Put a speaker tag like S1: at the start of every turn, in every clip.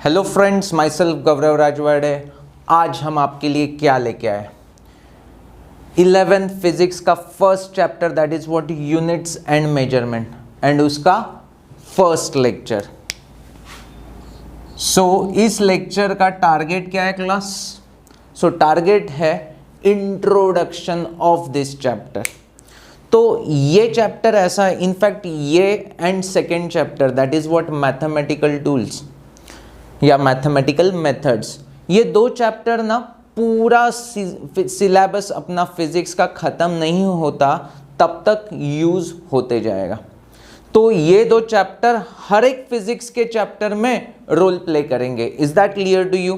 S1: Hello friends, my self गौरव राजवाड़े। आज हम आपके लिए क्या लेके आए? 11th फिजिक्स का first chapter, that is what units and measurement, and उसका फर्स्ट लेक्चर। इस लेक्चर का टारगेट क्या है क्लास? टारगेट है इंट्रोडक्शन ऑफ दिस चैप्टर। तो ये चैप्टर ऐसा है, इनफैक्ट ये and second chapter that is what mathematical tools या मैथमेटिकल मेथड्स, ये दो चैप्टर ना पूरा सिलेबस अपना फिजिक्स का ख़त्म नहीं होता तब तक यूज़ होते जाएगा। तो ये दो चैप्टर हर एक फिजिक्स के चैप्टर में रोल प्ले करेंगे। Is that clear to you?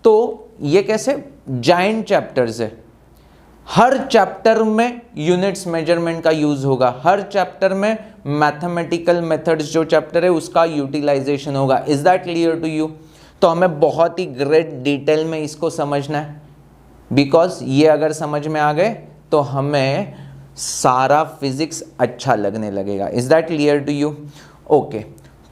S1: तो ये कैसे जायंट चैप्टर्स है, हर चैप्टर में यूनिट्स मेजरमेंट का यूज होगा, हर चैप्टर में मैथमेटिकल मेथड्स जो चैप्टर है उसका यूटिलाइजेशन होगा। Is that clear to you? तो हमें बहुत ही ग्रेट डिटेल में इसको समझना है, बिकॉज ये अगर समझ में आ गए तो हमें सारा फिजिक्स अच्छा लगने लगेगा। Is that clear to you? Okay,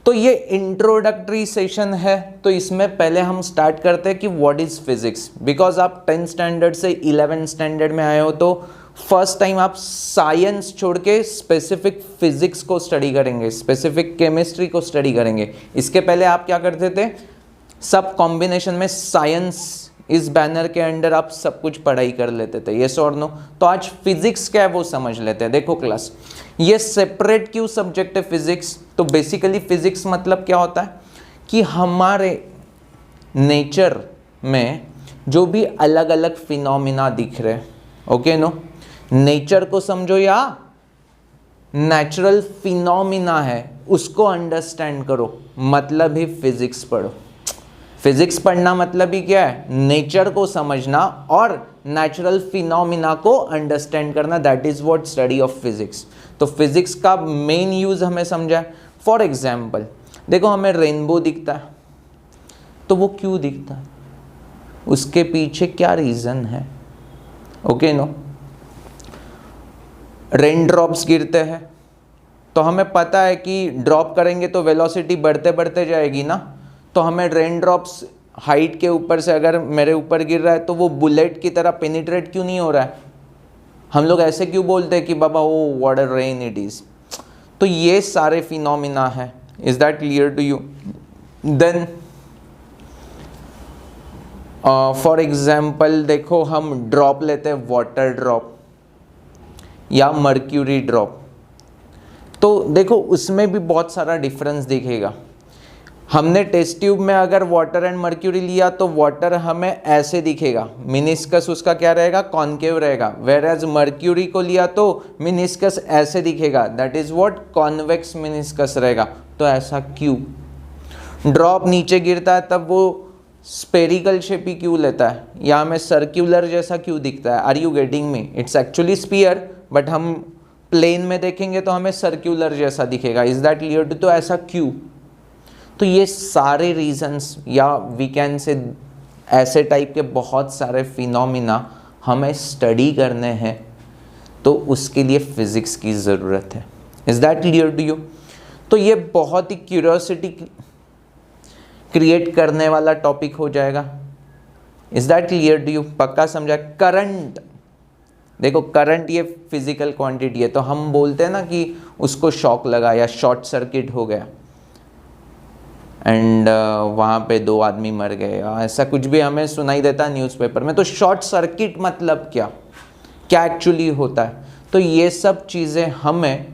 S1: तो ये इंट्रोडक्टरी सेशन है, तो इसमें पहले हम स्टार्ट करते हैं कि व्हाट इज फिजिक्स। बिकॉज आप 10th स्टैंडर्ड से 11th स्टैंडर्ड में आए हो, तो फर्स्ट टाइम आप साइंस छोड़ के स्पेसिफिक फिजिक्स को स्टडी करेंगे, स्पेसिफिक केमिस्ट्री को स्टडी करेंगे। इसके पहले आप क्या करते थे? सब कॉम्बिनेशन में साइंस इस बैनर के अंडर आप सब कुछ पढ़ाई कर लेते थे, यस और नो? तो आज फिजिक्स क्या है वो समझ लेते हैं। देखो क्लास, ये सेपरेट क्यों सब्जेक्ट है फिजिक्स? तो बेसिकली फिजिक्स मतलब क्या होता है कि हमारे नेचर में जो भी अलग अलग फिनोमिना दिख रहे हैं, ओके नो, नेचर को समझो या नेचुरल फिनोमिना है उसको अंडरस्टैंड करो, मतलब ही फिजिक्स पढ़ो। फिजिक्स पढ़ना मतलब ही क्या है? नेचर को समझना और नेचुरल फिनोमिना को अंडरस्टैंड करना, that is what study of physics. तो फिजिक्स का मेन यूज हमें समझा है। फॉर एग्जाम्पल देखो, हमें रेनबो दिखता है, तो वो क्यों दिखता है? उसके पीछे क्या रीजन है? Okay no? रेन ड्रॉप्स गिरते हैं तो हमें पता है कि ड्रॉप करेंगे तो वेलोसिटी बढ़ते बढ़ते जाएगी ना। तो हमें रेन ड्रॉप्स हाइट के ऊपर से अगर मेरे ऊपर गिर रहा है तो वो बुलेट की तरह पेनिट्रेट क्यों नहीं हो रहा है? हम लोग ऐसे क्यों बोलते हैं कि बाबा oh what a rain it is? तो ये सारे फिनोमिना है। Is that clear to you? Then for example देखो, हम ड्रॉप लेते हैं, वाटर ड्रॉप या मर्क्यूरी ड्रॉप। तो देखो उसमें भी बहुत सारा डिफरेंस दिखेगा। हमने टेस्ट ट्यूब में अगर वाटर एंड मर्क्यूरी लिया तो वाटर हमें ऐसे दिखेगा, मिनिस्कस उसका क्या रहेगा? कॉनकेव रहेगा। वेर एज मर्क्यूरी को लिया तो मिनिस्कस ऐसे दिखेगा, that is what convex meniscus रहेगा। तो ऐसा क्यों? ड्रॉप नीचे गिरता है तब वो स्पेरिकल शेप ही क्यों लेता है, या हमें सर्क्यूलर जैसा क्यों दिखता है? Are you getting me? It's actually sphere, but हम प्लेन में देखेंगे तो हमें सर्क्यूलर जैसा दिखेगा। Is that clear to? तो ऐसा क्यों? तो ये सारे रीजंस या वी कैन से ऐसे टाइप के बहुत सारे फिनोमिना हमें स्टडी करने हैं, तो उसके लिए फिजिक्स की ज़रूरत है। Is that clear to you? तो ये बहुत ही क्यूरियोसिटी क्रिएट करने वाला टॉपिक हो जाएगा। Is that clear to you? पक्का समझा? करंट, देखो करंट ये फिजिकल क्वांटिटी है, तो हम बोलते हैं ना कि उसको शॉक लगा या शॉर्ट सर्किट हो गया एंड वहाँ पे 2 आदमी मर गए, ऐसा कुछ भी हमें सुनाई देता है न्यूज़पेपर में। तो शॉर्ट सर्किट मतलब क्या एक्चुअली होता है? तो ये सब चीज़ें हमें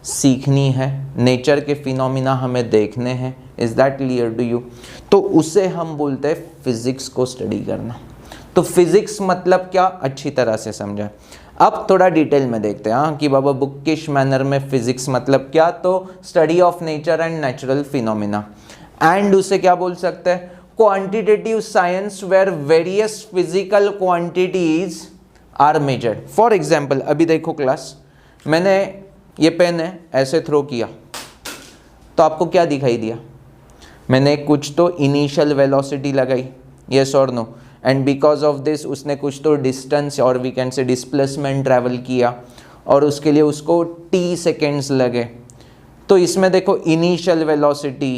S1: सीखनी है, नेचर के फिनोमिना हमें देखने हैं। Is that clear to you? तो उसे हम बोलते हैं फिजिक्स को स्टडी करना। तो फिजिक्स मतलब क्या, अच्छी तरह से समझा। अब थोड़ा डिटेल में देखते हैं हाँ कि बाबा बुकिश मैनर में फिजिक्स मतलब क्या? तो study of nature and natural phenomena, and उसे क्या बोल सकते हैं? Quantitative science where various physical quantities are measured. For example अभी देखो क्लास, मैंने ये पेन है ऐसे थ्रो किया तो आपको क्या दिखाई दिया? मैंने कुछ तो इनिशियल वेलोसिटी लगाई, यस और no, and because of this उसने कुछ तो डिस्टेंस और we can say displacement travel किया, और उसके लिए उसको t सेकेंड्स लगे। तो इसमें देखो initial velocity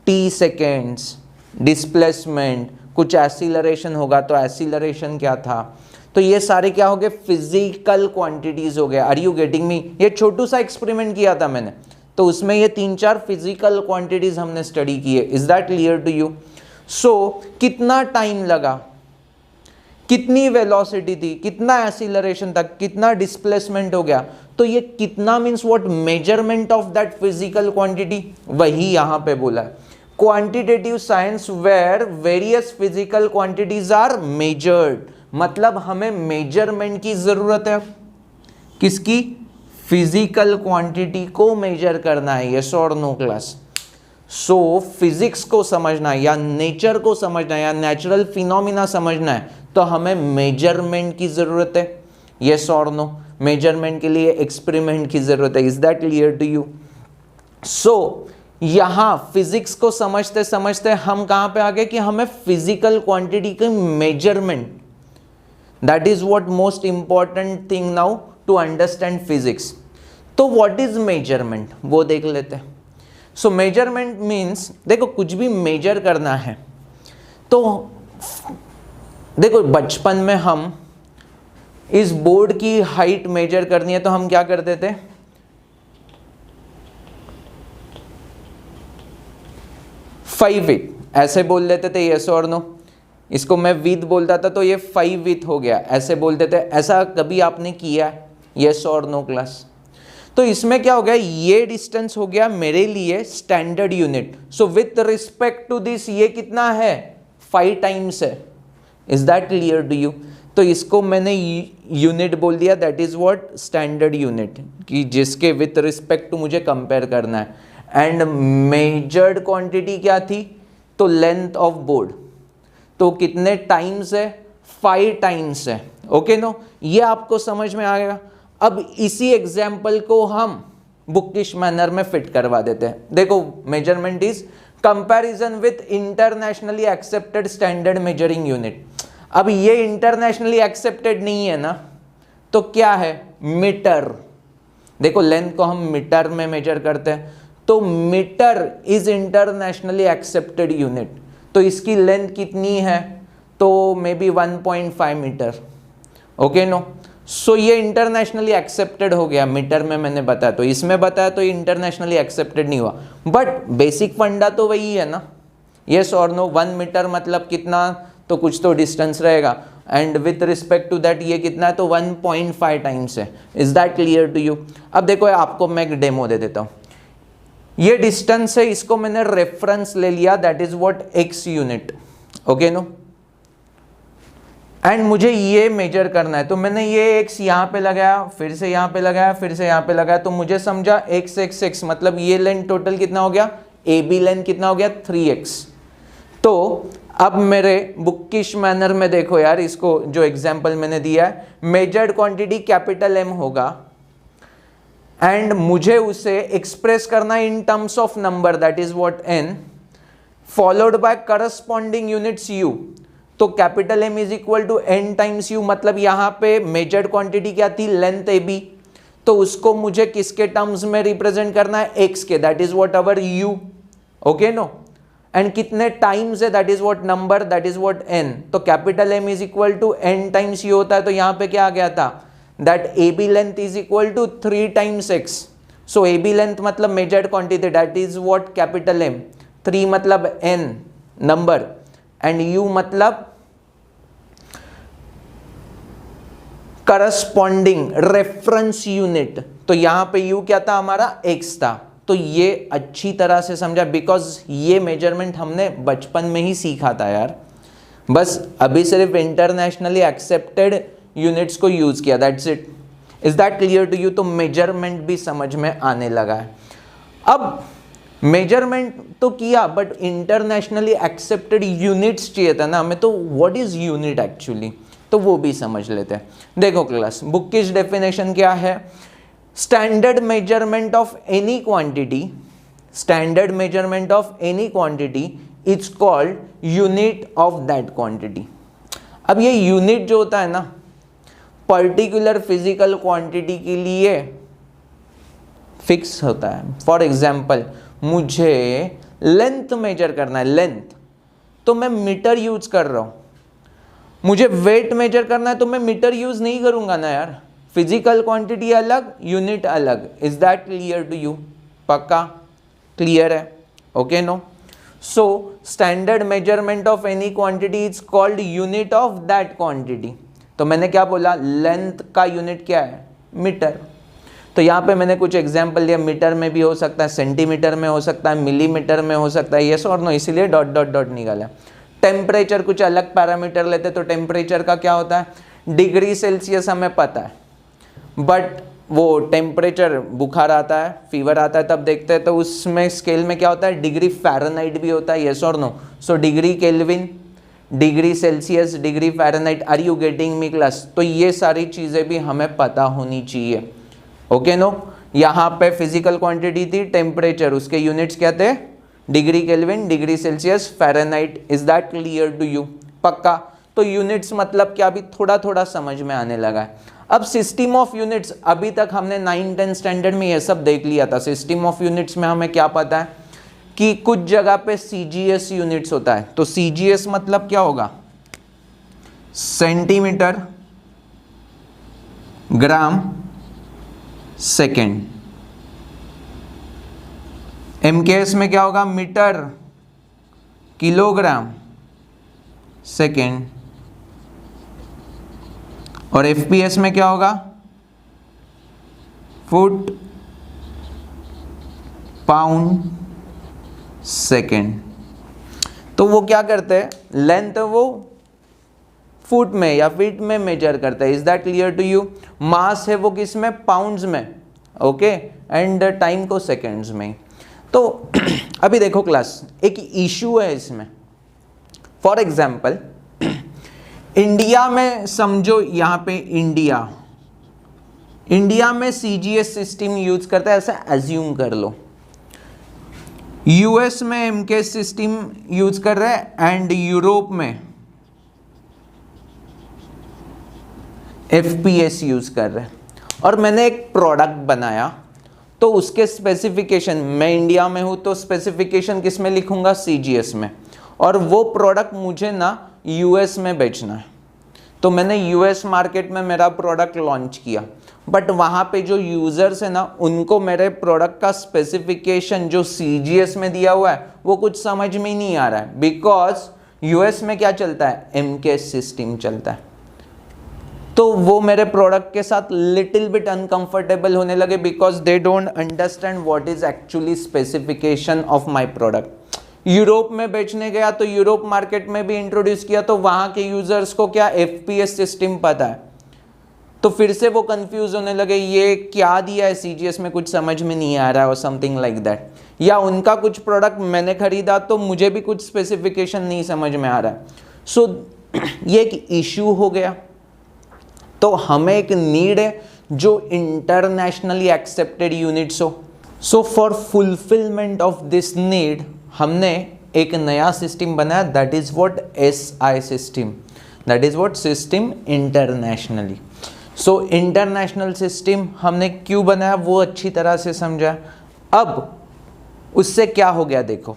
S1: t seconds displacement, कुछ एसिलरेशन होगा तो एसिलरेशन क्या था, तो ये सारे क्या हो गए, फिजिकल क्वांटिटीज हो गए। Are you getting me? ये छोटू सा एक्सपेरिमेंट किया था मैंने, तो उसमें ये 3-4 फिजिकल क्वांटिटीज हमने स्टडी की है। Is that clear to you? So कितना टाइम लगा, कितनी वेलोसिटी थी, कितना एसिलरेशन था, कितना डिस्प्लेसमेंट हो गया, तो ये कितना means what, measurement of that physical quantity, वही यहां पे बोला है। Quantitative science where various physical quantities are measured, मतलब हमें मेजरमेंट की जरूरत है। किसकी? फिजिकल क्वांटिटी को मेजर करना है। यस और नो क्लास? सो फिजिक्स को समझना है या नेचर को समझना है या नेचुरल फिनोमिना समझना है तो हमें मेजरमेंट की जरूरत है। यस और नो? मेजरमेंट के लिए एक्सपेरिमेंट की जरूरत है। Is that clear to you? So यहां फिजिक्स को समझते समझते हम कहां पे आ गए कि हमें फिजिकल क्वांटिटी की measurement, that is what most important thing now to understand physics. तो व्हाट इज मेजरमेंट वो देख लेते हैं। सो मेजरमेंट मीन्स, देखो कुछ भी मेजर करना है तो देखो बचपन में हम इस बोर्ड की हाइट मेजर करनी है तो हम क्या करते थे, 5 फीट ऐसे बोल लेते थे। यस और नो? इसको मैं विथ बोलता था तो ये 5 विथ हो गया, ऐसे बोलते थे। ऐसा कभी आपने किया? यस और नो क्लास? तो इसमें क्या हो गया, ये डिस्टेंस हो गया मेरे लिए standard unit. So with respect to this ये कितना है, 5 टाइम्स है। Is that clear to you? तो इसको मैंने यूनिट बोल दिया, that is what, standard unit, कि जिसके विथ रिस्पेक्ट टू मुझे कंपेयर करना है। एंड मेजर्ड क्वांटिटी क्या थी, तो लेंथ ऑफ बोर्ड, तो कितने टाइम्स है, 5 टाइम्स है। Okay no? ये आपको समझ में आ गया। अब इसी एग्जाम्पल को हम बुकिश मैनर में फिट करवा देते हैं। देखो measurement is comparison with internationally accepted standard measuring unit. अब ये इंटरनेशनली एक्सेप्टेड नहीं है ना, तो क्या है, मीटर। देखो लेंथ को हम मीटर में मेजर करते हैं, तो metre is internationally accepted unit. तो इसकी लेंथ कितनी है, तो may be 1.5 metre. Okay no? So ये इंटरनेशनली एक्सेप्टेड हो गया, मीटर में मैंने बताया, तो इसमें बताया तो इंटरनेशनली एक्सेप्टेड नहीं हुआ, बट बेसिक फंडा तो वही है ना। यस और नो? 1 मीटर मतलब कितना, तो कुछ तो डिस्टेंस रहेगा, and with respect to that ये कितना है, तो 1.5 टाइम्स है। Is that clear to you? अब देखो आपको मैं एक डेमो दे देता हूँ। ये डिस्टेंस है, इसको मैंने रेफरेंस ले लिया, that is what, X unit. Okay no? And मुझे ये मेजर करना है, तो मैंने ये x यहाँ पे लगाया, फिर से यहाँ पे लगाया, फिर से यहाँ पे लगाया, तो मुझे समझा x मतलब ये लेंथ टोटल कितना हो गया, AB लेंथ कितना हो गया, 3x। तो अब मेरे बुकिश मैनर में देखो यार, इसको जो एग्जाम्पल मैंने दिया है, मेजर्ड क्वांटिटी कैपिटल M होगा एंड मुझे उसे एक्सप्रेस करना in terms of number, that is what n, followed by corresponding units u। तो capital M is equal to n times u, मतलब यहां पे मेजर्ड क्वांटिटी क्या थी, लेंथ AB, तो उसको मुझे किसके टर्म्स में रिप्रेजेंट करना है, x के, that is what our u। Okay no? And कितने टाइम्स है, that is what number, that is what n। तो capital M is equal to n times u होता है, तो यहां पे क्या आ गया था, that AB length is equal to 3 times x। So AB length मतलब measured quantity, that is what, capital M, 3 मतलब n नंबर, एंड u मतलब करस्पॉन्डिंग रेफरेंस यूनिट। तो यहां पे u क्या था हमारा, x था। तो ये अच्छी तरह से समझा, बिकॉज ये मेजरमेंट हमने बचपन में ही सीखा था यार, बस अभी सिर्फ इंटरनेशनली एक्सेप्टेड यूनिट्स को यूज किया, that's it. Is that clear to you? तो मेजरमेंट भी समझ में आने लगा है। अब मेजरमेंट तो किया, बट इंटरनेशनली एक्सेप्टेड यूनिट्स चाहिए था ना हमें, तो व्हाट इज यूनिट एक्चुअली, तो वो भी समझ लेते हैं। देखो क्लास, बुकिश डेफिनेशन क्या है, standard measurement of any quantity, standard measurement of any quantity is called unit of that quantity. अब ये यूनिट जो होता है ना, पर्टिकुलर फिजिकल क्वांटिटी के लिए फिक्स होता है। फॉर एग्जाम्पल मुझे लेंथ मेजर करना है, लेंथ, तो मैं मीटर यूज कर रहा हूँ। मुझे वेट मेजर करना है तो मैं मीटर यूज नहीं करूंगा ना यार। फिजिकल क्वांटिटी अलग, यूनिट अलग। Is that clear to you? पक्का क्लियर है? Okay no? So standard measurement of any quantity is called unit of that quantity. तो मैंने क्या बोला, लेंथ का यूनिट क्या है? मीटर। तो यहाँ पे मैंने कुछ एग्जांपल लिया, मीटर में भी हो सकता है, सेंटीमीटर में हो सकता है, मिलीमीटर में हो सकता है, यस और नो, इसीलिए डॉट डॉट डॉट निकाला। टेम्परेचर कुछ अलग पैरामीटर लेते तो टेम्परेचर का क्या होता है? डिग्री सेल्सियस हमें पता है, बट वो टेम्परेचर बुखार आता है, फीवर आता है तब देखते हैं, तो उसमें स्केल में क्या होता है? डिग्री फ़ारेनहाइट भी होता है, यस और no? So degree Kelvin, degree Celsius, degree Fahrenheit. Are you getting me class? तो ये सारी चीज़ें भी हमें पता होनी चाहिए। Okay no? यहाँ पे फिजिकल क्वांटिटी थी टेम्परेचर, उसके यूनिट्स क्या थे? Degree Kelvin, degree Celsius, Fahrenheit. Is that clear to you? पक्का? तो यूनिट्स मतलब क्या भी थोड़ा थोड़ा समझ में आने लगा है। अब सिस्टम ऑफ यूनिट्स, अभी तक हमने 9-10 स्टैंडर्ड में ये सब देख लिया था। सिस्टम ऑफ यूनिट्स में हमें क्या पता है कि कुछ जगह पे सीजीएस यूनिट्स होता है। तो सीजीएस मतलब क्या होगा? सेंटीमीटर, ग्राम, सेकेंड। एमकेएस में क्या होगा? Metre, kilogram, second. और एफपीएस में क्या होगा? Foot, pound, second. तो वो क्या करते हैं? लेंथ वो फुट में या फीट में मेजर करते हैं। Is that clear to you? Mass है वो किस में? पाउंड्स में। ओके, एंड टाइम को सेकेंड्स में। तो अभी देखो क्लास, एक इशू है इसमें। फॉर एग्जाम्पल इंडिया में समझो, यहाँ पे इंडिया में सीजीएस सिस्टम यूज करता है, ऐसा एज्यूम कर लो। यूएस में एमकेएस सिस्टम यूज कर रहे हैं एंड यूरोप में एफपीएस यूज कर रहे हैं। और मैंने एक प्रोडक्ट बनाया, तो उसके स्पेसिफिकेशन, मैं इंडिया में हूं तो स्पेसिफिकेशन किस में लिखूंगा? सीजीएस में। और वो प्रोडक्ट मुझे ना यूएस में बेचना है, तो मैंने यूएस मार्केट में मेरा प्रोडक्ट लॉन्च किया। बट वहाँ पे जो यूज़र्स है ना, उनको मेरे प्रोडक्ट का स्पेसिफिकेशन जो सीजीएस में दिया हुआ है वो कुछ समझ में ही नहीं आ रहा है, बिकॉज यूएस में क्या चलता है? एमकेएस सिस्टम चलता है। तो वो मेरे प्रोडक्ट के साथ लिटिल बिट अनकंफर्टेबल होने लगे, because they don't understand what is actually specification of my product. Europe में बेचने गया तो यूरोप मार्केट में भी इंट्रोड्यूस किया, तो वहाँ के यूजर्स को क्या एफपीएस सिस्टम पता है, तो फिर से वो कंफ्यूज होने लगे, ये क्या दिया है सीजीएस में, कुछ समझ में नहीं आ रहा है और समथिंग लाइक दैट। या उनका कुछ प्रोडक्ट मैंने खरीदा तो मुझे भी कुछ स्पेसिफिकेशन नहीं समझ में आ रहा है। सो ये एक इश्यू हो गया। तो हमें एक नीड है जो इंटरनेशनली एक्सेप्टेड यूनिट्स हो। So for fulfilment of this need हमने एक नया सिस्टम बनाया, that is what SI system, that is what system internationally. So international system हमने क्यों बनाया वो अच्छी तरह से समझा। अब उससे क्या हो गया देखो,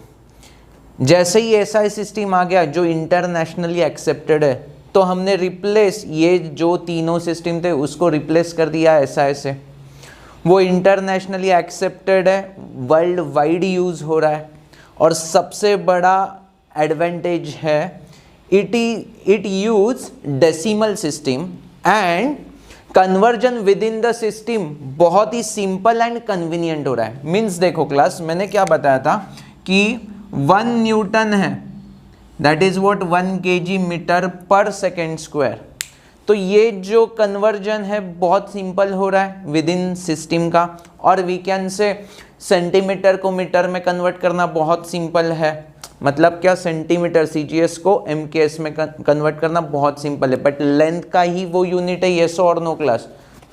S1: जैसे ही एसआई सिस्टम आ गया जो इंटरनेशनली एक्सेप्टेड है, तो हमने रिप्लेस, ये जो तीनों सिस्टम थे उसको रिप्लेस कर दिया एसआई से। वो इंटरनेशनली एक्सेप्टेड है, वर्ल्ड वाइड यूज हो रहा है, और सबसे बड़ा एडवांटेज है it use decimal system and conversion with in the system बहुत ही सिंपल एंड कन्वीनियंट हो रहा है। मीन्स देखो क्लास, मैंने क्या बताया था कि 1 न्यूटन है, that is what 1 kg metre पर सेकेंड स्क्वायर। तो ये जो कन्वर्जन है बहुत सिंपल हो रहा है विद इन सिस्टम का, और वी कैन से सेंटीमीटर को मीटर में कन्वर्ट करना बहुत सिंपल है। मतलब क्या, सेंटीमीटर सीजीएस को एमकेएस में कन्वर्ट करना बहुत सिंपल है, बट लेंथ का ही वो यूनिट है, येस और नो क्लास।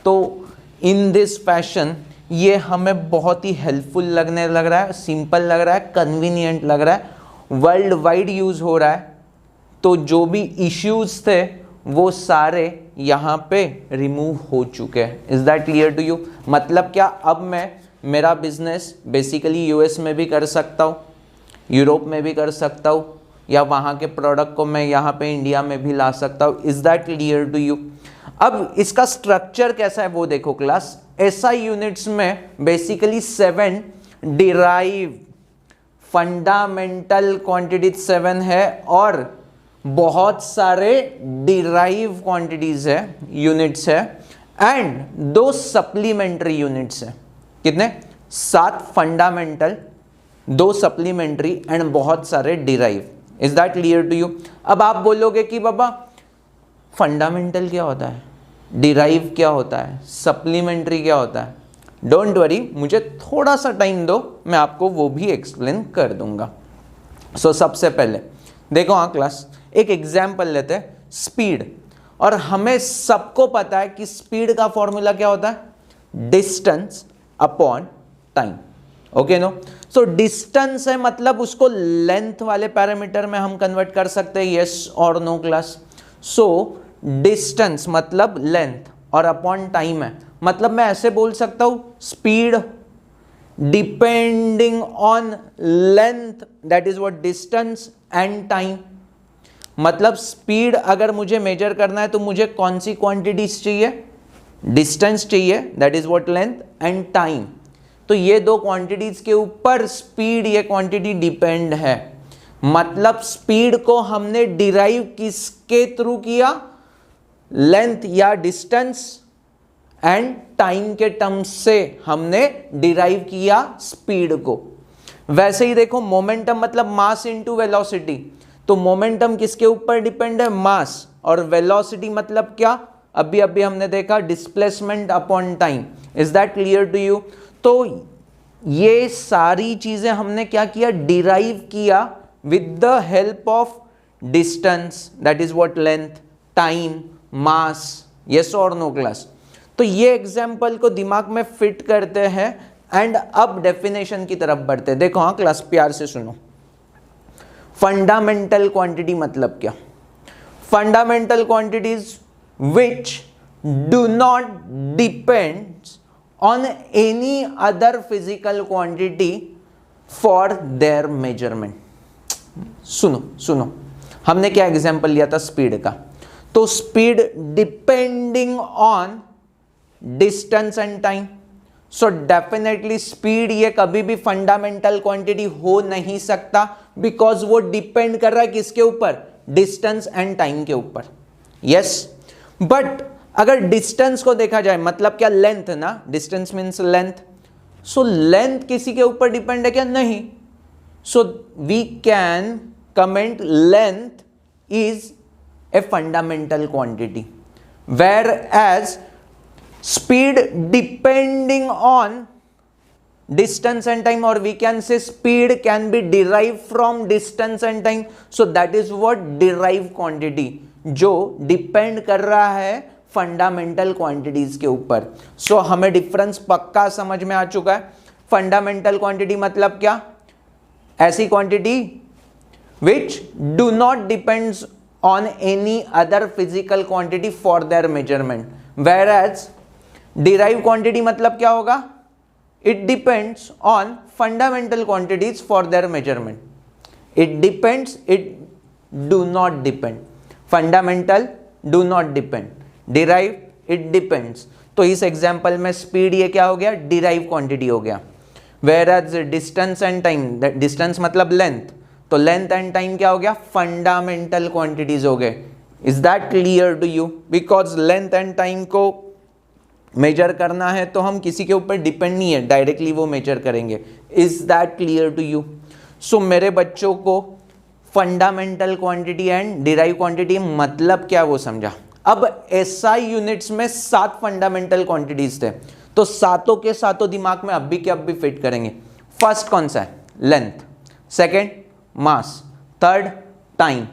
S1: तो इन दिस फैशन ये हमें बहुत ही हेल्पफुल लगने लग रहा है, सिंपल लग रहा है, कन्वीनियंट लग रहा है, वर्ल्ड वाइड यूज हो रहा है। तो जो भी इश्यूज थे वो सारे यहाँ पे रिमूव हो चुके हैं। Is that clear to you? मतलब क्या, अब मैं मेरा बिजनेस बेसिकली यूएस में भी कर सकता हूँ, यूरोप में भी कर सकता हूँ, या वहाँ के प्रोडक्ट को मैं यहाँ पे इंडिया में भी ला सकता हूँ। Is that clear to you? अब इसका स्ट्रक्चर कैसा है वो देखो क्लास। एसआई यूनिट्स में बेसिकली 7 डिराइव फंडामेंटल क्वांटिटी 7 है और बहुत सारे डिराइव क्वांटिटीज है, यूनिट्स है, एंड 2 सप्लीमेंट्री यूनिट्स है। कितने? 7 फंडामेंटल, 2 सप्लीमेंट्री एंड बहुत सारे derive. Is that clear to you? अब आप बोलोगे कि बाबा फंडामेंटल क्या होता है, डिराइव क्या होता है, सप्लीमेंट्री क्या होता है? डोंट वरी, मुझे थोड़ा सा टाइम दो, मैं आपको वो भी एक्सप्लेन कर दूंगा। सो सबसे पहले देखो हाँ क्लास, एक एग्जाम्पल लेते हैं, स्पीड। और हमें सबको पता है कि स्पीड का फॉर्मूला क्या होता है? Distance upon time. Okay no? So distance है मतलब उसको लेंथ वाले पैरामीटर में हम कन्वर्ट कर सकते हैं, यस और नो क्लास? सो डिस्टेंस मतलब लेंथ और अपॉन टाइम है, मतलब मैं ऐसे बोल सकता हूं speed depending on length, that is what distance and time. मतलब स्पीड अगर मुझे मेजर करना है तो मुझे कौन सी क्वांटिटीज चाहिए? डिस्टेंस चाहिए, that is what length, and time. तो ये 2 क्वांटिटीज के ऊपर स्पीड ये क्वांटिटी डिपेंड है। मतलब स्पीड को हमने डिराइव किसके थ्रू किया? लेंथ या डिस्टेंस एंड टाइम के टर्म्स से हमने डिराइव किया स्पीड को। वैसे ही देखो मोमेंटम मतलब मास इनटू वेलोसिटी, तो मोमेंटम किसके ऊपर डिपेंड है? मास। और वेलोसिटी मतलब क्या? अभी अभी हमने देखा displacement upon time. Is that clear to you? तो ये सारी चीजें हमने क्या किया? डिराइव किया with the help of distance, that is what length, time, mass. Yes और नो क्लास? तो ये एग्जाम्पल को दिमाग में फिट करते हैं एंड अब डेफिनेशन की तरफ बढ़ते हैं। देखो हाँ क्लास, प्यार से सुनो। फंडामेंटल क्वांटिटी मतलब क्या? Fundamental quantities which do not depends on any other physical quantity for their measurement। सुनो, हमने क्या एग्जांपल लिया था स्पीड का? तो speed depending on distance and time. So definitely speed ये कभी भी फंडामेंटल क्वांटिटी हो नहीं सकता, बिकॉज वो डिपेंड कर रहा है किसके ऊपर? डिस्टेंस एंड टाइम के ऊपर। यस, बट अगर डिस्टेंस को देखा जाए, मतलब क्या? लेंथ ना, distance means length. So length किसी के ऊपर डिपेंड है क्या? नहीं। So we can comment length is a fundamental quantity, whereas speed depending on distance and time, or we can say speed can be derived from distance and time. So that is what derived quantity, जो depend कर रहा है fundamental quantities के ऊपर। सो हमें difference पक्का समझ में आ चुका है। फंडामेंटल क्वांटिटी मतलब क्या? ऐसी quantity which do not depends on any other physical quantity for their measurement, whereas derive quantity मतलब क्या होगा? It depends on fundamental quantities for their measurement. It depends, it do not depend. Fundamental do not depend. Derive, it depends. तो इस example में speed ये क्या हो गया? डिराइव क्वांटिटी हो गया। Whereas distance and time, distance मतलब लेंथ, तो लेंथ एंड टाइम क्या हो गया? फंडामेंटल क्वांटिटीज हो गए। Is that clear to you? Because length and time को मेजर करना है तो हम किसी के ऊपर डिपेंड नहीं है, डायरेक्टली वो मेजर करेंगे। Is that clear to you? So मेरे बच्चों को fundamental quantity and derive quantity मतलब क्या वो समझा। अब एसआई यूनिट्स में 7 फंडामेंटल क्वांटिटीज थे, तो सातों के सातों दिमाग में अभी के अभी फिट करेंगे। फर्स्ट कौन सा है? Length. Second mass. Third time.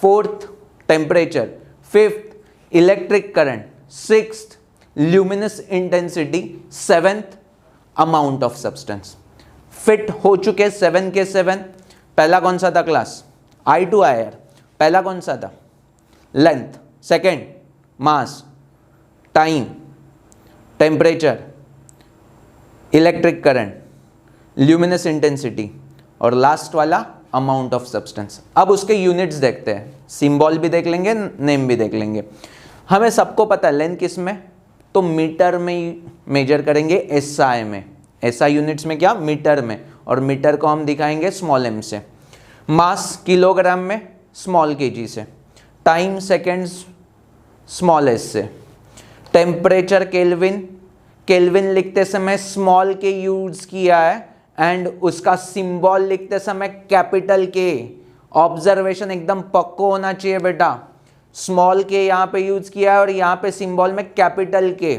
S1: Fourth temperature. Fifth electric current. Sixth luminous intensity. Seventh amount of substance. Fit हो चुके 7 के 7। पहला कौन सा था क्लास? आई टू आयर। पहला कौन सा था? Length. Second mass, time, temperature, electric current, luminous intensity, और लास्ट वाला अमाउंट ऑफ सब्सटेंस। अब उसके यूनिट्स देखते हैं, सिंबल भी देख लेंगे, नेम भी देख लेंगे। हमें सबको पता है लेंथ किस में, तो मीटर में मेजर करेंगे, एसआई में। एसआई यूनिट्स में क्या, मीटर में, और मीटर को हम दिखाएंगे स्मॉल एम से। मास किलोग्राम में, स्मॉल केजी से। टाइम सेकेंड्स, स्मॉल एस से। टेम्परेचर केल्विन, केल्विन लिखते समय स्मॉल के यूज किया है, एंड उसका सिंबल लिखते समय कैपिटल के। ऑब्जर्वेशन एकदम पक्का होना चाहिए बेटा, स्मॉल के यहाँ पे यूज किया है और यहाँ पे सिंबल में capital K.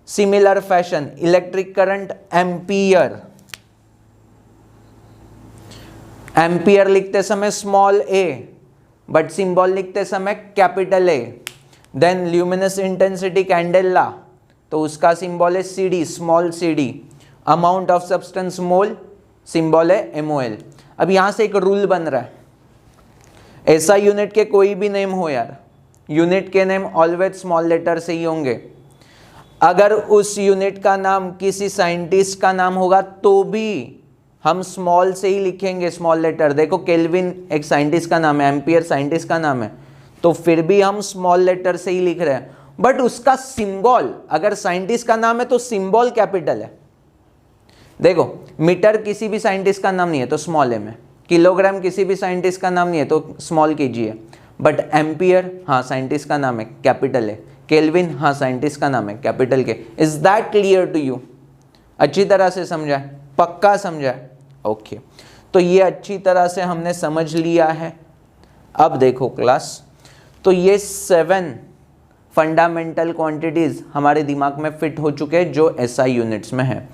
S1: Similar fashion, electric current ampere, ampere लिखते समय स्मॉल ए बट सिंबल लिखते समय capital A. Then luminous intensity candela, तो उसका सिंबल है CD, small CD। Amount of substance mole, symbol है MOL। अब यहां से एक रूल बन रहा है, ऐसा यूनिट के कोई भी नेम हो यार, यूनिट के नेम ऑलवेज स्मॉल लेटर से ही होंगे। अगर उस यूनिट का नाम किसी साइंटिस्ट का नाम होगा तो भी हम स्मॉल से ही लिखेंगे, स्मॉल लेटर। देखो केल्विन एक साइंटिस्ट का नाम है, एम्पियर साइंटिस्ट का नाम है, तो फिर भी हम स्मॉल लेटर से ही लिख रहे हैं। बट उसका सिंबल, अगर साइंटिस्ट का नाम है तो सिंबल कैपिटल है। देखो मीटर किसी भी साइंटिस्ट का नाम नहीं है तो स्मॉल एम है, किलोग्राम किसी भी साइंटिस्ट का नाम नहीं है तो स्मॉल केजी है। बट एम्पियर हाँ साइंटिस्ट का नाम है, कैपिटल है। केल्विन हाँ साइंटिस्ट का नाम है, capital K. Is that clear to you? अच्छी तरह से समझा है, पक्का समझा है? ओके, तो ये अच्छी तरह से हमने समझ लिया है। अब देखो क्लास, तो ये 7 फंडामेंटल क्वांटिटीज हमारे दिमाग में फिट हो चुके हैं जो एसआई यूनिट्स में है।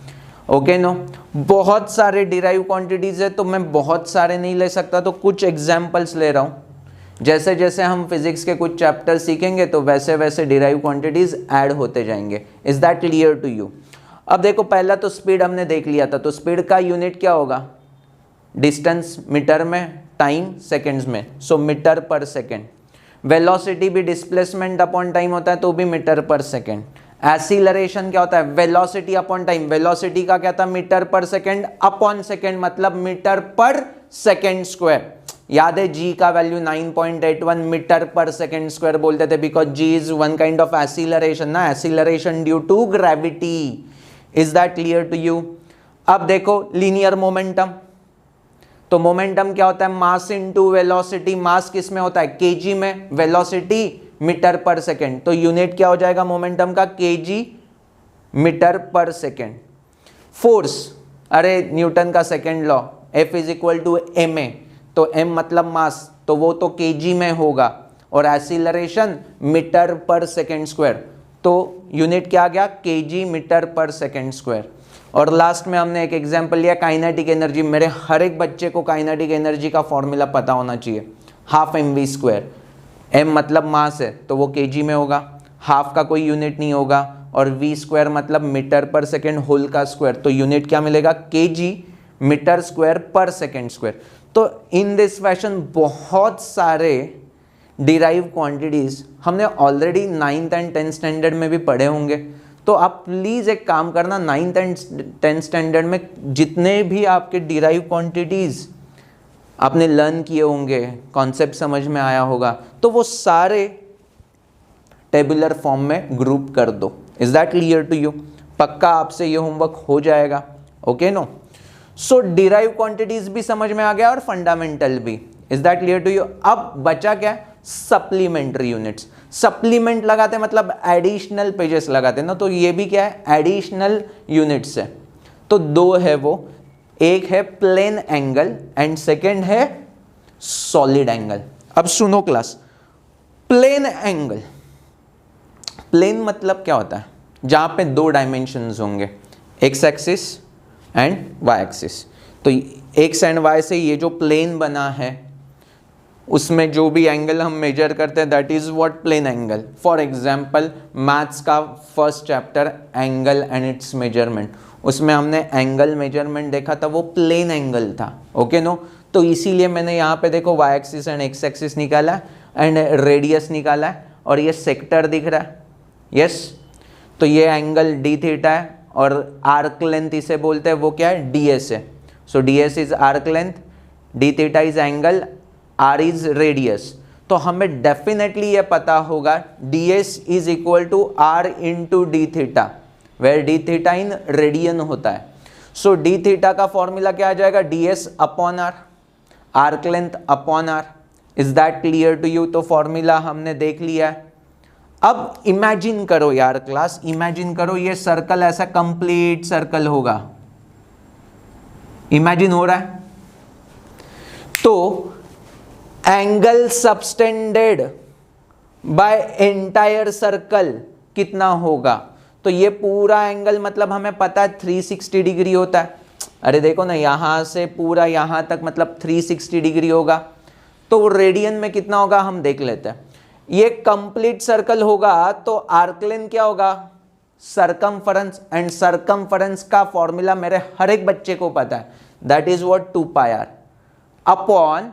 S1: ओके नो, बहुत सारे डिराइव क्वांटिटीज है तो मैं बहुत सारे नहीं ले सकता, तो कुछ एग्जांपल्स ले रहा हूँ। जैसे जैसे हम फिजिक्स के कुछ चैप्टर सीखेंगे तो वैसे वैसे डिराइव क्वांटिटीज ऐड होते जाएंगे। Is that clear to you? अब देखो पहला तो स्पीड हमने देख लिया था, तो स्पीड का यूनिट क्या होगा? डिस्टेंस मीटर में, टाइम सेकेंड्स में, सो मीटर पर सेकेंड। वेलोसिटी भी डिस्प्लेसमेंट अपॉन टाइम होता है तो भी मीटर पर सेकेंड। एक्सीलरेशन क्या होता है? Velocity upon time. वेलोसिटी का क्या था? मीटर पर सेकेंड अपॉन सेकेंड, मतलब मीटर पर सेकेंड स्क्वायर। याद है जी का वैल्यू 9.81 मीटर पर सेकेंड स्क्वायर बोलते थे, because G is one kind of acceleration ना, acceleration due to gravity. Is that clear to you? अब देखो लीनियर मोमेंटम, तो मोमेंटम क्या होता है? Mass into velocity. मास किस में होता है? केजी में, वेलोसिटी मीटर पर सेकेंड, तो यूनिट क्या हो जाएगा मोमेंटम का? केजी मीटर पर सेकेंड। फोर्स, अरे न्यूटन का second law, F is equal to ma, तो m मतलब मास, तो वो तो केजी में होगा, और एक्सीलरेशन मीटर पर सेकेंड स्क्वायर, तो यूनिट क्या आ गया? केजी मीटर पर सेकेंड स्क्वायर। और लास्ट में हमने एक एग्जांपल लिया काइनेटिक एनर्जी। मेरे हर एक बच्चे को काइनेटिक एनर्जी का फॉर्मूला पता होना चाहिए, हाफ mv स्क्वायर। m मतलब मास है तो वो केजी में होगा, हाफ का कोई यूनिट नहीं होगा, और v स्क्वायर मतलब मीटर पर सेकेंड होल का स्क्वायर, तो यूनिट क्या मिलेगा? केजी मीटर स्क्वायर पर सेकेंड स्क्वायर। तो इन दिस फैशन बहुत सारे डिराइव क्वांटिटीज हमने already 9th and 10th standard में भी पढ़े होंगे। तो आप प्लीज़ एक काम करना, 9th एंड 10th स्टैंडर्ड में जितने भी आपके डिराइव क्वांटिटीज़ आपने लर्न किए होंगे, कॉन्सेप्ट समझ में आया होगा, तो वो सारे टेबुलर फॉर्म में ग्रुप कर दो। Is that clear to you? पक्का आपसे ये होमवर्क हो जाएगा। Okay no? So derive quantities भी समझ में आ गया और फंडामेंटल भी। Is that clear to you? अब बचा क्या? Supplementary units. सप्लीमेंट लगाते मतलब एडिशनल पेजेस लगाते ना, तो ये भी क्या है? एडिशनल यूनिट्स है। तो दो है वो, एक है प्लेन एंगल एंड सेकेंड है सॉलिड एंगल। अब सुनो क्लास, प्लेन एंगल, प्लेन मतलब क्या होता है? जहां पे दो डायमेंशंस होंगे, X axis and Y axis. तो एक्स एंड वाई से ये जो प्लेन बना है उसमें जो भी एंगल हम मेजर करते हैं that is what? Plane angle. For example maths का first chapter angle and its measurement, उसमें हमने एंगल मेजरमेंट देखा था, वो प्लेन एंगल था। Okay no? तो इसीलिए मैंने यहाँ पे देखो Y axis and X axis निकाला एंड रेडियस निकाला है, और ये सेक्टर दिख रहा है। यस, तो ये एंगल डी थीटा है और आर्क लेंथ इसे बोलते हैं, वो क्या है? ds है। So ds is arc length, D theta is angle, R is radius, तो हमें डेफिनेटली ये पता होगा ds is equal to R into D theta, where D theta in radian होता है। सो डी थीटा का फॉर्मूला क्या आ जाएगा, ds upon R, arc length upon R. Is that clear to you? तो फॉर्मूला हमने देख लिया है। अब इमेजिन करो यार क्लास, इमेजिन करो ये सर्कल ऐसा कंप्लीट सर्कल होगा, इमेजिन हो रहा है, तो angle subtended by entire circle कितना होगा? तो ये पूरा एंगल मतलब हमें पता है 360 डिग्री होता है। अरे देखो ना, यहां से पूरा यहां तक मतलब 360 डिग्री होगा, तो रेडियन में कितना होगा हम देख लेते हैं। ये कंप्लीट सर्कल होगा तो आर्क लेंथ क्या होगा, सरकमफरेंस, एंड सरकमफरेंस का फॉर्मूला मेरे हर एक बच्चे को पता है, that is what 2 pi R upon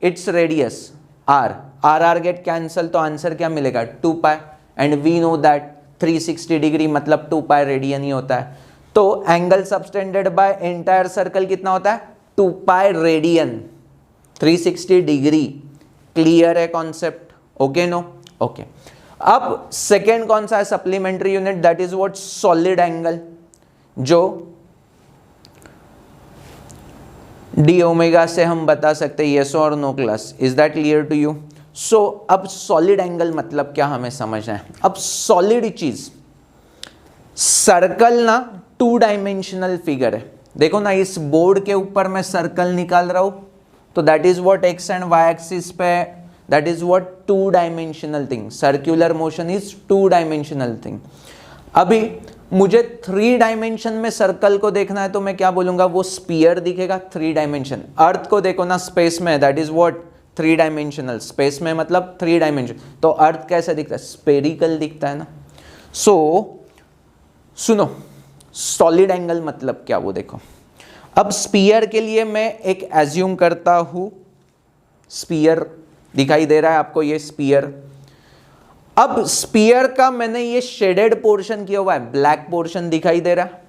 S1: its radius R, R R get cancel, तो आंसर क्या मिलेगा 2 pi, and we know that 360 degree मतलब 2 पाई रेडियन ही होता है। तो angle subtended by entire circle कितना होता है 2 पाई रेडियन, 360 डिग्री। क्लियर है कॉन्सेप्ट? Okay no? ओके। अब सेकेंड कौन सा है supplementary unit, that is what solid angle, जो डी ओमेगा से हम बता सकते हैं येस और no class. Is that clear to you? So अब सॉलिड एंगल मतलब क्या हमें समझना है। अब सॉलिड चीज, सर्कल ना 2 डायमेंशनल फिगर है, देखो ना इस बोर्ड के ऊपर मैं सर्कल निकाल रहा हूं, तो that is what X and Y axis पे, that is what 2 dimensional thing, circular motion is 2 dimensional thing. अभी मुझे 3 डायमेंशन में सर्कल को देखना है तो मैं क्या बोलूंगा, वो स्पीयर दिखेगा 3 डायमेंशन। अर्थ को देखो ना स्पेस में, that is what 3 dimensional, space में मतलब 3 डायमेंशन, तो अर्थ कैसे दिखता है, स्पेरिकल दिखता है ना। सो सुनो, सॉलिड एंगल मतलब क्या वो देखो। अब स्पीयर के लिए मैं एक एज्यूम करता हूं, स्पीयर दिखाई दे रहा है आपको, ये स्पीयर। अब स्पीयर का मैंने ये शेडेड पोर्शन किया हुआ है, ब्लैक पोर्शन दिखाई दे रहा है,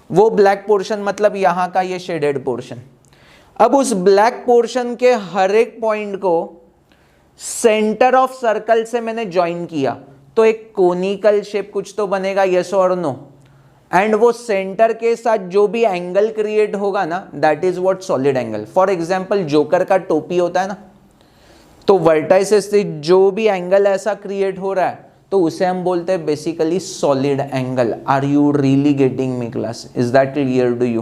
S1: वो ब्लैक पोर्शन मतलब यहां का ये शेडेड पोर्शन। अब उस ब्लैक पोर्शन के हर एक पॉइंट को सेंटर ऑफ सर्कल से मैंने ज्वाइन किया, तो एक कोनिकल शेप कुछ तो बनेगा, यस और नो। एंड वो सेंटर के साथ जो भी एंगल क्रिएट होगा ना, that is what solid angle. For example joker का टोपी होता है ना, तो वर्टाइसेस से जो भी एंगल ऐसा क्रिएट हो रहा है तो उसे हम बोलते हैं basically solid angle. Are you really getting me class? Is that clear to you?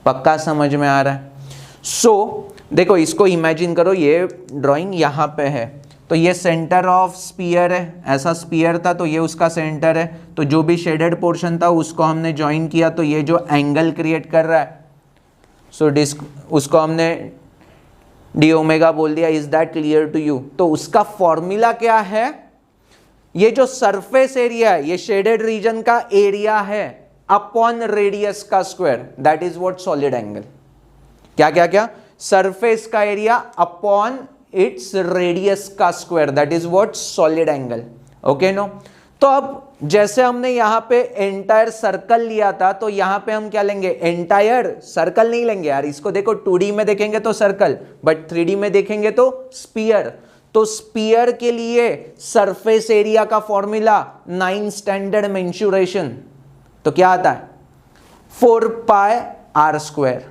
S1: पक्का समझ में आ रहा है? सो देखो इसको इमेजिन करो, ये ड्राइंग यहाँ पे है, तो ये सेंटर ऑफ स्पीयर है, ऐसा स्पीयर था तो ये उसका सेंटर है, तो जो भी शेडेड पोर्शन था उसको हमने ज्वाइन किया, तो ये जो एंगल क्रिएट कर रहा है, सो उसको हमने डी ओमेगा बोल दिया। Is that clear to you? तो उसका फॉर्मूला क्या है, ये जो सरफेस एरिया है, ये शेडेड रीजन का एरिया है अपॉन रेडियस का square, that is what solid angle. क्या क्या क्या? सरफेस का एरिया अपॉन इट्स रेडियस का square, that is what solid angle. Okay no? तो अब जैसे हमने यहां पे एंटायर सर्कल लिया था, तो यहां पे हम क्या लेंगे, एंटायर सर्कल नहीं लेंगे यार, इसको देखो 2D में देखेंगे तो सर्कल, बट 3D में देखेंगे तो स्पीयर। तो स्पीयर के लिए सरफेस एरिया का फॉर्मूला 9 स्टैंडर्ड मेंसुरेशन, तो क्या आता है 4 pi R square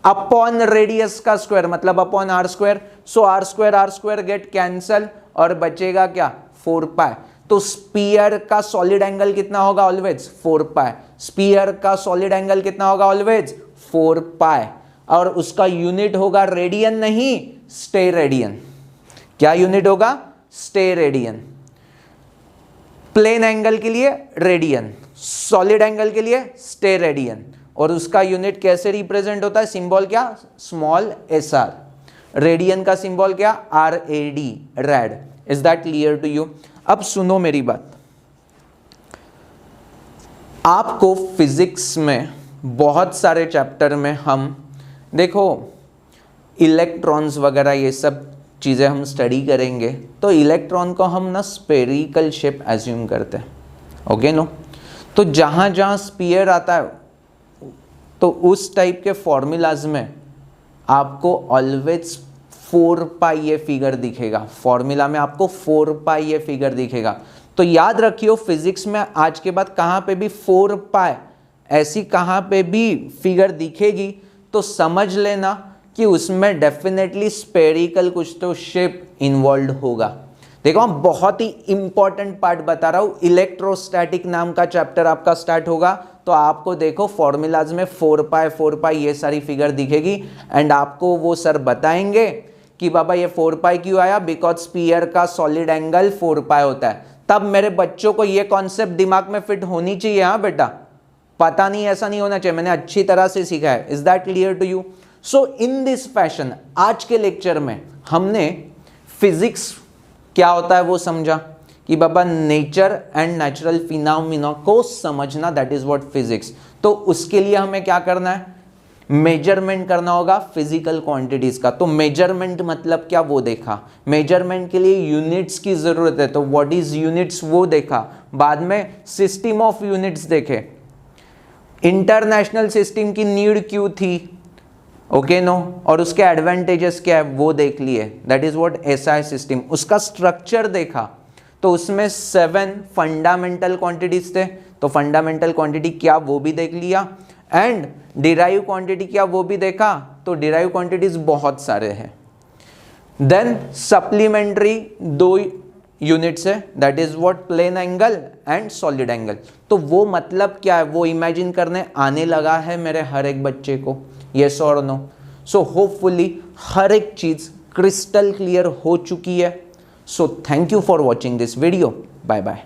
S1: upon radius का स्क्वायर, मतलब upon R square. So R square get cancel और बचेगा क्या 4 पाई। तो स्पीयर का सॉलिड एंगल कितना होगा ऑलवेज 4 पाई, स्पीयर का सॉलिड एंगल कितना होगा ऑलवेज 4 पाई, और उसका यूनिट होगा रेडियन नहीं स्टे रेडियन। क्या यूनिट होगा? Stay radian. प्लेन एंगल के लिए रेडियन, सॉलिड एंगल के लिए स्टे रेडियन, और उसका यूनिट कैसे रिप्रेजेंट होता है, सिंबल क्या, स्मॉल एस आर। रेडियन का सिंबल क्या, R A D, rad. Is that clear to you? अब सुनो मेरी बात, आपको फिजिक्स में बहुत सारे चैप्टर में हम देखो इलेक्ट्रॉन्स वगैरह ये सब चीज़ें हम स्टडी करेंगे, तो इलेक्ट्रॉन को हम ना स्पेरिकल शेप एज्यूम करते हैं। Okay no? तो जहाँ जहाँ स्पीयर आता है तो उस टाइप के फॉर्मूलाज में आपको ऑलवेज 4 पाई ये फिगर दिखेगा, फॉर्मूला में आपको 4 पाई ये फिगर दिखेगा। तो याद रखियो फिजिक्स में आज के बाद कहाँ पे भी 4 पाई ऐसी कहाँ पे भी फिगर दिखेगी तो समझ लेना कि उसमें डेफिनेटली स्फेरिकल कुछ तो शेप इन्वॉल्व होगा। देखो हम बहुत ही इंपॉर्टेंट पार्ट बता रहा हूँ, इलेक्ट्रोस्टैटिक नाम का चैप्टर आपका स्टार्ट होगा तो आपको देखो फॉर्मूलाज में 4 पाई ये सारी फिगर दिखेगी एंड आपको वो सर बताएंगे कि बाबा ये 4 पाई क्यों आया, बिकॉज स्फीयर का सॉलिड एंगल 4 पाई होता है। तब मेरे बच्चों को ये कॉन्सेप्ट दिमाग में फिट होनी चाहिए। हाँ बेटा, पता नहीं ऐसा नहीं होना चाहिए, मैंने अच्छी तरह से सीखा है। Is that clear to you? So in this fashion आज के लेक्चर में हमने फिजिक्स क्या होता है वो समझा कि बाबा नेचर एंड नेचुरल फिनोमेना को समझना, दैट इज व्हाट फिजिक्स। तो उसके लिए हमें क्या करना है, मेजरमेंट करना होगा फिजिकल क्वांटिटीज का। तो मेजरमेंट मतलब क्या वो देखा, मेजरमेंट के लिए यूनिट्स की जरूरत है, तो व्हाट इज यूनिट्स वो देखा। बाद में सिस्टम ऑफ यूनिट्स देखे, इंटरनेशनल सिस्टम की नीड क्यों थी, ओके नो, और उसके एडवांटेजेस क्या है वो देख लिए, that is what SI system. उसका स्ट्रक्चर देखा तो उसमें 7 फंडामेंटल क्वांटिटीज थे, तो फंडामेंटल क्वांटिटी क्या वो भी देख लिया एंड डिराइव क्वांटिटी क्या वो भी देखा, तो डिराइव क्वांटिटीज बहुत सारे हैं। देन सप्लीमेंट्री 2 यूनिट्स है, that is what plane angle and solid angle. तो वो मतलब क्या है वो इमेजिन करने आने लगा है मेरे हर एक बच्चे को, येस और नो? सो होपफुली हर एक चीज क्रिस्टल क्लियर हो चुकी है। So thank you for watching this video, bye bye.